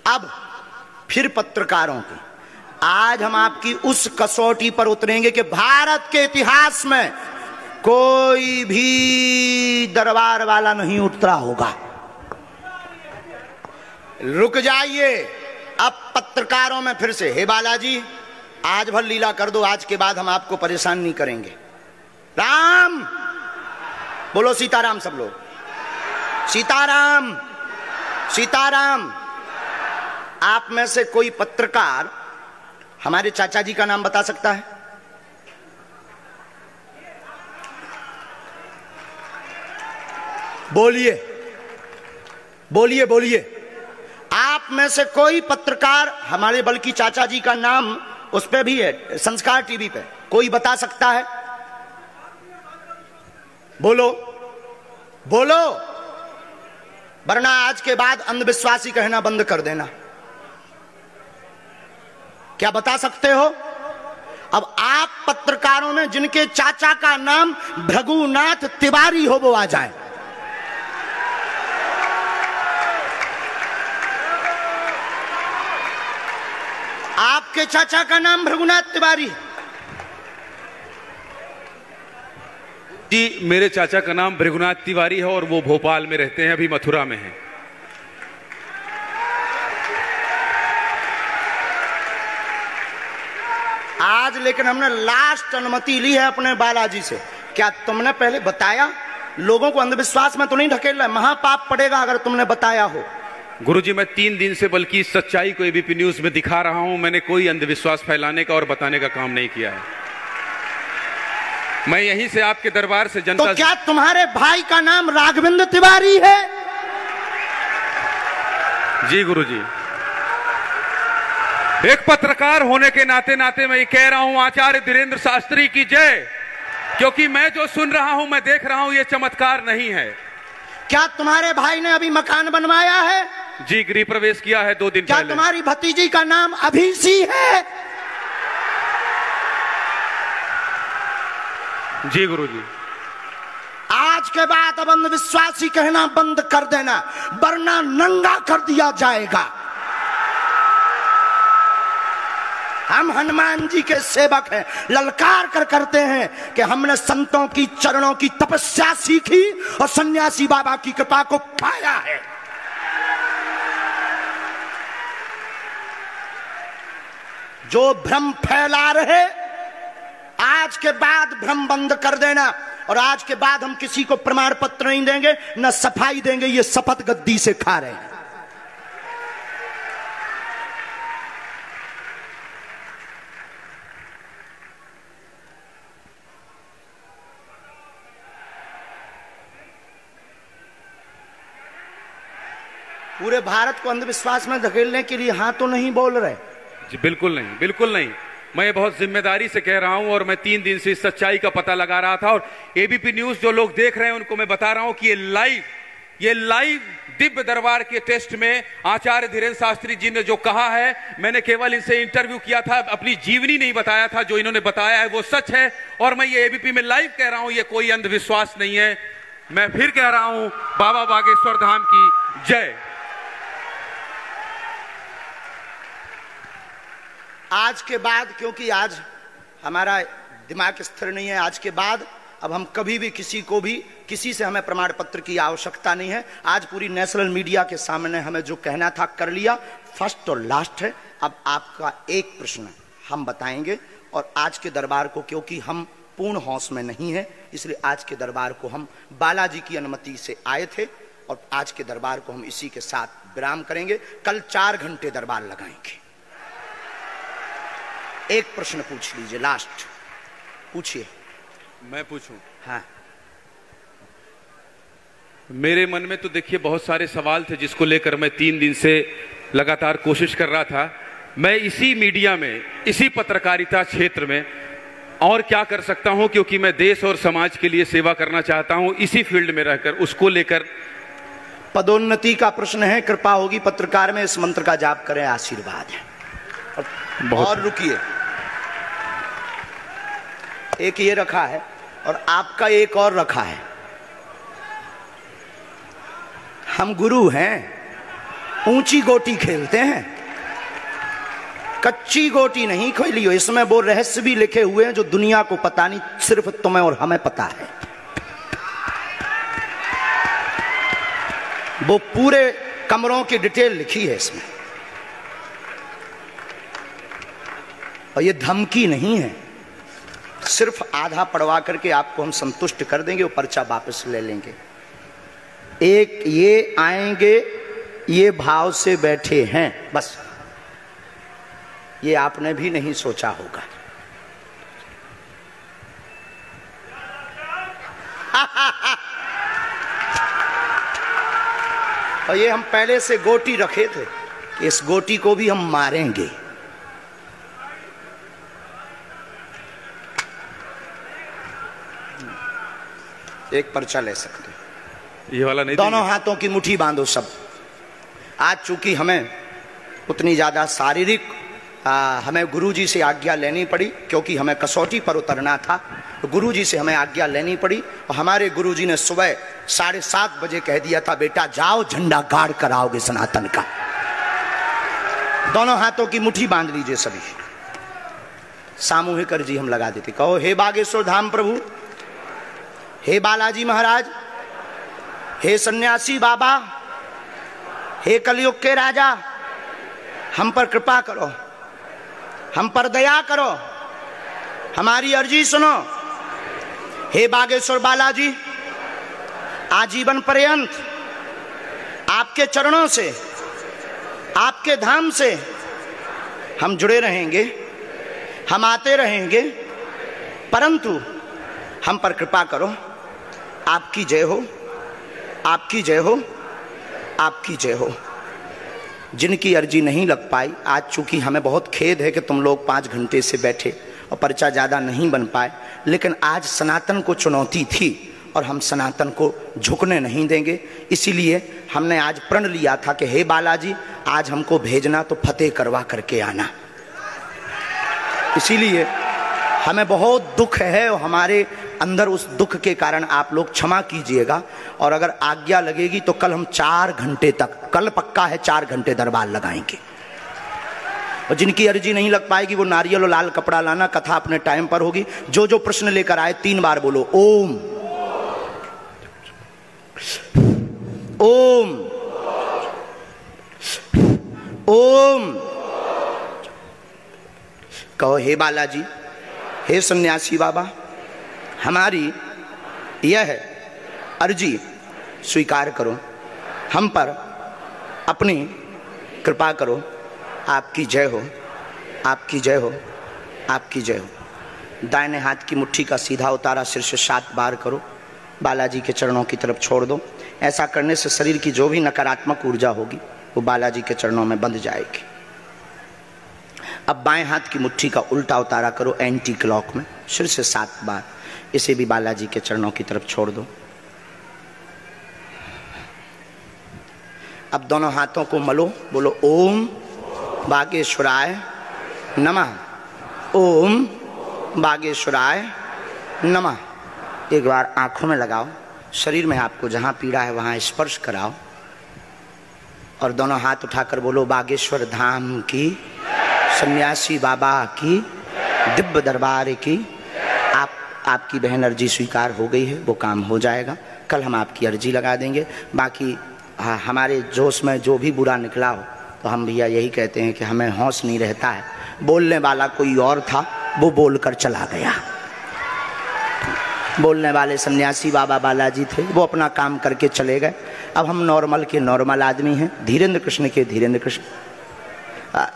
अब फिर पत्रकारों की, आज हम आपकी उस कसौटी पर उतरेंगे कि भारत के इतिहास में कोई भी दरबार वाला नहीं उतरा होगा। रुक जाइए, अब पत्रकारों में फिर से, हे बालाजी आज भर लीला कर दो, आज के बाद हम आपको परेशान नहीं करेंगे। राम बोलो, सीताराम सब लोग, सीताराम सीताराम। आप में से कोई पत्रकार हमारे चाचा जी का नाम बता सकता है? बोलिए बोलिए बोलिए। आप में से कोई पत्रकार हमारे बल्कि चाचा जी का नाम उस पे भी है, संस्कार टीवी पे, कोई बता सकता है? बोलो बोलो, वरना आज के बाद अंधविश्वासी कहना बंद कर देना। क्या बता सकते हो? अब आप पत्रकारों में जिनके चाचा का नाम भृगुनाथ तिवारी हो वो आ जाए। आपके चाचा का नाम भृगुनाथ तिवारी? जी, मेरे चाचा का नाम भृगुनाथ तिवारी है और वो भोपाल में रहते हैं, अभी मथुरा में हैं। आज लेकिन हमने लास्ट अनुमति ली है अपने बालाजी से। क्या तुमने पहले बताया? लोगों को अंधविश्वास में तो नहीं ढकेल रहा, महापाप पड़ेगा अगर तुमने बताया हो। गुरुजी, मैं 3 दिन से बल्कि सच्चाई को एबीपी न्यूज में दिखा रहा हूं। मैंने कोई अंधविश्वास फैलाने का और बताने का काम नहीं किया है। मैं यहीं से आपके दरबार से जनता। तो क्या तुम्हारे भाई का नाम राघवेंद्र तिवारी है? जी गुरुजी, एक पत्रकार होने के नाते नाते मैं ये कह रहा हूं, आचार्य धीरेन्द्र शास्त्री की जय। क्योंकि मैं जो सुन रहा हूं, मैं देख रहा हूं, ये चमत्कार नहीं है। क्या तुम्हारे भाई ने अभी मकान बनवाया है? जी, गृह प्रवेश किया है 2 दिन पहले। क्या तुम्हारी भतीजी का नाम अभिषी है? जी गुरुजी। आज के बाद अब अंधविश्वासी कहना बंद कर देना, वरना नंगा कर दिया जाएगा। हम हनुमान जी के सेवक हैं, ललकार कर करते हैं कि हमने संतों की चरणों की तपस्या सीखी और सन्यासी बाबा की कृपा को पाया है। जो भ्रम फैला रहे, आज के बाद भ्रम बंद कर देना। और आज के बाद हम किसी को प्रमाण पत्र नहीं देंगे, न सफाई देंगे, ये शपथ गद्दी से खा रहे हैं। पूरे भारत को अंधविश्वास में धकेलने के लिए हाँ तो नहीं बोल रहे? जी बिल्कुल नहीं, बिल्कुल नहीं। मैं बहुत जिम्मेदारी से कह रहा हूं और मैं 3 दिन से इस सच्चाई का पता लगा रहा था। और एबीपी न्यूज जो लोग देख रहे हैं उनको मैं बता रहा हूं कि ये लाइव दिव्य दरबार के टेस्ट में आचार्य धीरेन्द्र शास्त्री जी ने जो कहा है, मैंने केवल इनसे इंटरव्यू किया था, अपनी जीवनी नहीं बताया था। जो इन्होंने बताया है वो सच है और मैं ये एबीपी में लाइव कह रहा हूं, ये कोई अंधविश्वास नहीं है। मैं फिर कह रहा हूं, बाबा बागेश्वर धाम की जय। आज के बाद, क्योंकि आज हमारा दिमाग स्थिर नहीं है, आज के बाद अब हम कभी भी किसी से हमें प्रमाण पत्र की आवश्यकता नहीं है। आज पूरी नेशनल मीडिया के सामने हमें जो कहना था कर लिया, फर्स्ट और लास्ट है। अब आपका एक प्रश्न हम बताएंगे और आज के दरबार को, क्योंकि हम पूर्ण होश में नहीं है, इसलिए आज के दरबार को हम बालाजी की अनुमति से आए थे और आज के दरबार को हम इसी के साथ विराम करेंगे। कल 4 घंटे दरबार लगाएंगे। एक प्रश्न पूछ लीजिए, लास्ट पूछिए। मैं पूछूं? हाँ। मेरे मन में तो देखिए बहुत सारे सवाल थे जिसको लेकर मैं 3 दिन से लगातार कोशिश कर रहा था। मैं इसी मीडिया में, इसी पत्रकारिता क्षेत्र में और क्या कर सकता हूं, क्योंकि मैं देश और समाज के लिए सेवा करना चाहता हूं इसी फील्ड में रहकर। उसको लेकर पदोन्नति का प्रश्न है, कृपा होगी पत्रकार में, इस मंत्र का जाप करें, आशीर्वाद है। और रुकिए, एक ये रखा है और आपका एक और रखा है। हम गुरु हैं, ऊंची गोटी खेलते हैं, कच्ची गोटी नहीं खेली हो। इसमें वो रहस्य भी लिखे हुए हैं जो दुनिया को पता नहीं, सिर्फ तुम्हें और हमें पता है। वो पूरे कमरों की डिटेल लिखी है इसमें, और ये धमकी नहीं है। सिर्फ आधा पढ़वा करके आपको हम संतुष्ट कर देंगे, वो पर्चा वापस ले लेंगे। एक ये आएंगे, ये भाव से बैठे हैं, बस ये आपने भी नहीं सोचा होगा। और ये हम पहले से गोटी रखे थे, इस गोटी को भी हम मारेंगे। एक पर्चा ले सकते, ये वाला नहीं। दोनों हाथों की मुट्ठी बांधो सब। आज चूंकि हमें उतनी ज्यादा शारीरिक हमें गुरुजी से आज्ञा लेनी पड़ी, क्योंकि हमें कसौटी पर उतरना था, तो गुरुजी से हमें आज्ञा लेनी पड़ी। और हमारे गुरुजी ने सुबह 7:30 बजे कह दिया था, बेटा जाओ झंडा गाड़ कर आओगे सनातन का। दोनों हाथों की मुट्ठी बांध लीजिए सभी। सामूहिक अर्जी हम लगा देते। कहो, हे बागेश्वर धाम प्रभु, हे बालाजी महाराज, हे सन्यासी बाबा, हे कलयुग के राजा, हम पर कृपा करो, हम पर दया करो, हमारी अर्जी सुनो। हे बागेश्वर बालाजी, आजीवन पर्यंत आपके चरणों से, आपके धाम से हम जुड़े रहेंगे, हम आते रहेंगे, परंतु हम पर कृपा करो। आपकी जय हो, आपकी जय हो, आपकी जय हो। जिनकी अर्जी नहीं लग पाई, आज चूंकि हमें बहुत खेद है कि तुम लोग 5 घंटे से बैठे और पर्चा ज़्यादा नहीं बन पाए, लेकिन आज सनातन को चुनौती थी और हम सनातन को झुकने नहीं देंगे। इसीलिए हमने आज प्रण लिया था कि हे बालाजी, आज हमको भेजना तो फतेह करवा करके आना। इसीलिए हमें बहुत दुख है और हमारे अंदर उस दुख के कारण आप लोग क्षमा कीजिएगा। और अगर आज्ञा लगेगी तो कल हम 4 घंटे तक, कल पक्का है 4 घंटे दरबार लगाएंगे। और जिनकी अर्जी नहीं लग पाएगी वो नारियल और लाल कपड़ा लाना, कथा अपने टाइम पर होगी। जो जो प्रश्न लेकर आए 3 बार बोलो ओम ओम ओम। कहो, हे बालाजी, हे सन्यासी बाबा, हमारी यह अर्जी स्वीकार करो, हम पर अपनी कृपा करो। आपकी जय हो, आपकी जय हो, आपकी जय हो। दाहिने हाथ की मुट्ठी का सीधा उतारा सिर से 7 बार करो, बालाजी के चरणों की तरफ छोड़ दो। ऐसा करने से शरीर की जो भी नकारात्मक ऊर्जा होगी वो बालाजी के चरणों में बंध जाएगी। अब बाएं हाथ की मुट्ठी का उल्टा उतारा करो एंटी क्लॉक में, सिर से 7 बार। इसे भी बालाजी के चरणों की तरफ छोड़ दो। अब दोनों हाथों को मलो, बोलो ओम बागेश्वराय नमः, ओम बागेश्वराय नमः। एक बार आंखों में लगाओ, शरीर में आपको जहां पीड़ा है वहां स्पर्श कराओ और दोनों हाथ उठाकर बोलो बागेश्वर धाम की, सन्यासी बाबा की, दिव्य दरबार की। आपकी बहन अर्जी स्वीकार हो गई है, वो काम हो जाएगा। कल हम आपकी अर्जी लगा देंगे। बाकी हमारे जोश में जो भी बुरा निकला हो तो हम भैया यही कहते हैं कि हमें होश नहीं रहता है। बोलने वाला कोई और था, वो बोलकर चला गया। बोलने वाले सन्यासी बाबा बालाजी थे, वो अपना काम करके चले गए। अब हम नॉर्मल के नॉर्मल आदमी हैं, धीरेन्द्र कृष्ण के धीरेन्द्र कृष्ण।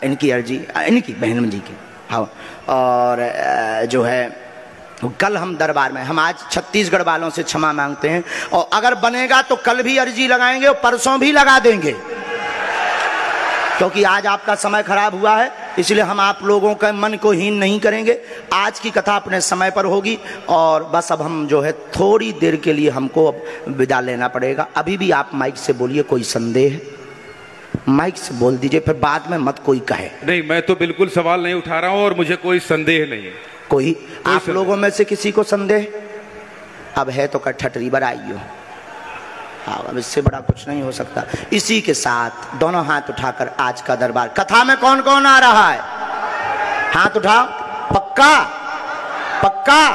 इनकी अर्जी, इनकी बहन जी की, हाँ। और जो है कल हम दरबार में, हम आज छत्तीसगढ़ वालों से क्षमा मांगते हैं, और अगर बनेगा तो कल भी अर्जी लगाएंगे और परसों भी लगा देंगे, क्योंकि आज आपका समय खराब हुआ है। इसलिए हम आप लोगों के मन को हीन नहीं करेंगे। आज की कथा अपने समय पर होगी और बस अब हम जो है थोड़ी देर के लिए हमको अब विदा लेना पड़ेगा। अभी भी आप माइक से बोलिए, कोई संदेह माइक से बोल दीजिए, फिर बाद में मत कोई कहे। नहीं, मैं तो बिल्कुल सवाल नहीं उठा रहा हूं और मुझे कोई संदेह नहीं है। कोई आप लोगों में से किसी को संदेह? अब है तो ठटरी बर आइयो। हाँ, अब इससे बड़ा कुछ नहीं हो सकता। इसी के साथ दोनों हाथ उठाकर आज का दरबार, कथा में कौन कौन आ रहा है? हाथ उठाओ। पक्का पक्का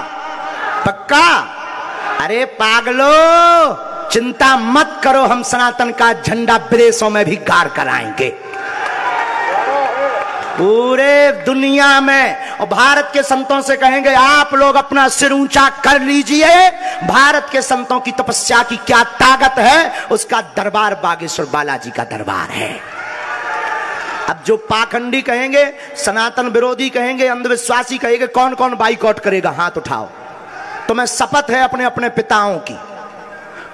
पक्का? अरे पागलो, चिंता मत करो, हम सनातन का झंडा विदेशों में भी गाड़ कर आएंगे, पूरे दुनिया में। और भारत के संतों से कहेंगे आप लोग अपना सिर ऊंचा कर लीजिए, भारत के संतों की तपस्या की क्या ताकत है, उसका दरबार बागेश्वर बालाजी का दरबार है। अब जो पाखंडी कहेंगे, सनातन विरोधी कहेंगे, अंधविश्वासी कहेंगे, कौन कौन बाइकआउट करेगा? हाथ उठाओ। तुम्हें शपथ है अपने अपने पिताओं की,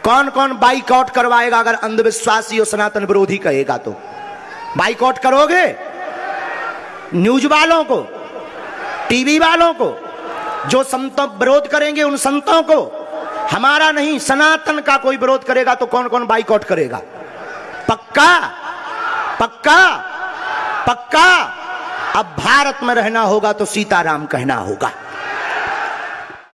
कौन कौन बाइकआउट करवाएगा? अगर अंधविश्वासी और सनातन विरोधी कहेगा तो बाइकआउट करोगे? न्यूज वालों को, टीवी वालों को, जो संतों विरोध करेंगे उन संतों को, हमारा नहीं सनातन का कोई विरोध करेगा तो कौन कौन बाइकआउट करेगा? पक्का पक्का पक्का? अब भारत में रहना होगा तो सीताराम कहना होगा।